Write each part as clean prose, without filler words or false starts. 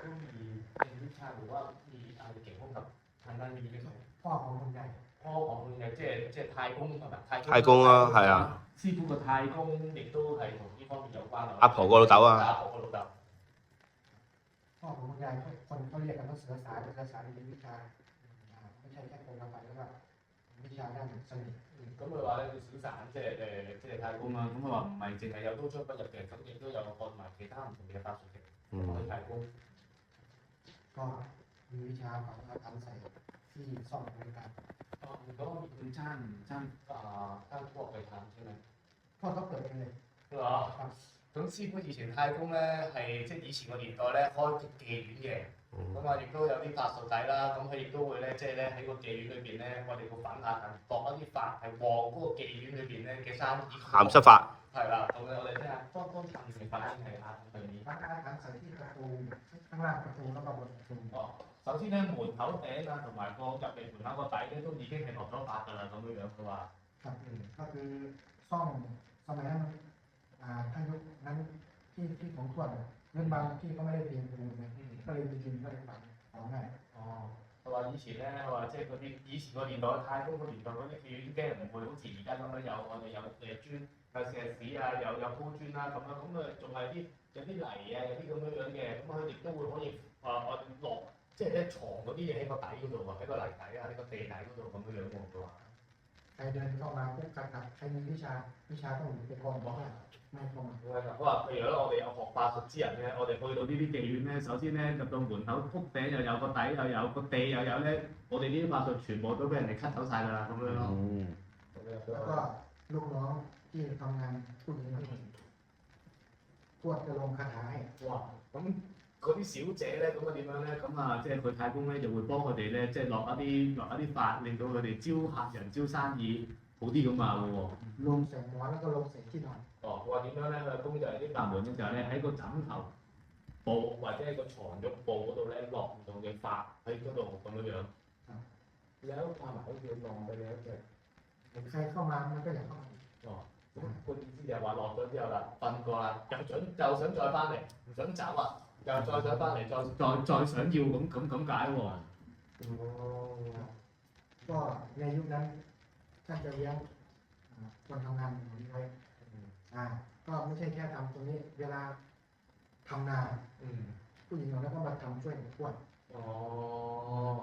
都มีเป็นวิชาหรือว่ามีอะไรเกี่ยวข้องกับทางด้านนี้ไหมครับพ่อของคุณใหญ่พ่อของคุณเนี่ย即係太公係咪？太公啊，係啊，師傅個太公亦都係同呢方面有關係。阿婆個老豆啊，阿婆個老豆。พ่อของคุณยายคนเขาเรียกกันว่าเสือสายเสือสายเป็นวิชาไม่ใช่แค่คนละไปแล้วก็วิชาด้านสนิท咁佢話咧，佢小散即係太公啦。咁佢話唔係淨係有刀槍不入嘅，咁亦都有學埋其他唔同嘅法術嘅。去太公。ก็มีวิชาของอาถรรพ์ใส่ที่ซ่อมเหมือนกัน哦，咁佢爭國嚟探先啦。พ่อเขาเปิดเองเลย係嘛？咁師傅以前太公咧係即係以前個年代咧開妓院嘅，咁啊亦都有啲法術底啦，咁佢亦都會咧即係咧喺個妓院裏邊咧，我哋個粉下層度一啲法係旺嗰個妓院裏邊咧嘅生意。鹹濕法。係啦，咁我哋聽下當探嘅法先係阿對面。อาถรรพ์ใส่ที่ประตูข้างล่างประตูแล้วก็บนประตู哦，首先咧門口頂啊同埋個入嚟門口個底咧都已經係落咗法㗎啦，咁樣佢話。ครับก็คือซ่อมสมัยนั้นถ้ายุคนั้นที่ของทวดเรื่องบางที่ก็ไม่ได้เรียนปูนเลยก็เลยไปยืนก็เลยฝังของง่าย哦，佢話以前咧，佢話即係嗰啲以前個年代太公個年代嗰啲戲院機唔會好似而家咁樣有我哋有磚有石屎啊，有鋪磚啦咁樣，咁啊仲係有啲泥啊，有啲咁樣嘅，咁佢哋都會可以我哋落即係咧藏嗰啲嘢喺個底嗰度喎，喺個泥底啊，喺個地底嗰度咁樣樣喎，佢話。ใครเดินเข้ามาปุ๊บกัดใครมีวิชาต้องหนีไปก่อนบอกว่าไม่เข้ามา佢話譬如咧，我哋有學法術之人咧，我哋去到呢啲妓院咧，首先咧入到門口屋頂又有個底又有個地又有咧，我哋呢啲法術全部都俾人哋 cut 走晒㗎啦，咁樣咯。แล้วก็ลูกน้องที่ทำงานผู้หญิงทวดจะลงคาถาให้哇！咁嗰啲小姐咧，咁啊點樣咧？咁啊，即係佢太公咧就會幫佢哋咧，即係落一啲法，令到佢哋招客人、招生意好啲咁話嘅喎。ลงเสียงหมอนแล้วก็ลงเสียงที่นอน哦，佢話點樣咧？佢公就係啲法門咧，就係咧喺個枕頭部或者喺個床褥部嗰度咧落唔同嘅法喺嗰度咁樣樣。แล้วความหมายก็คือลองไปแล้ว嘅。ใครเข้ามามันก็อยากเข้ามา哦，咁個意思就係話落咗之後啦，瞓過啦，就想再翻嚟，唔想走啊，又再想翻嚟，再想要咁解喎。哦。ก็ในยุคนั้นท่านจะเลี้ยงคนทำงานอย่างนี้ไว้ก็ไม่ใช่แค่ทำตรงนี้เวลาทำนาผู้หญิงเราแล้วก็มาทำช่วยทวด哦。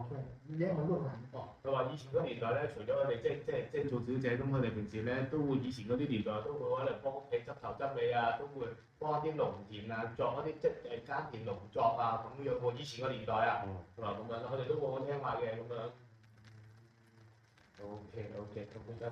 ช่วยเลี้ยงมันลูกหลาน哦，佢話以前嗰年代咧，除咗我哋即係做小姐，咁佢哋平時咧都會以前嗰啲年代都會可能幫屋企執頭執尾啊，都會幫一啲農田啊，作一啲即係耕田農作啊咁樣喎。以前個年代啊，佢話咁樣，佢哋都會好聽話嘅咁樣。OK，好嘅，咁而家。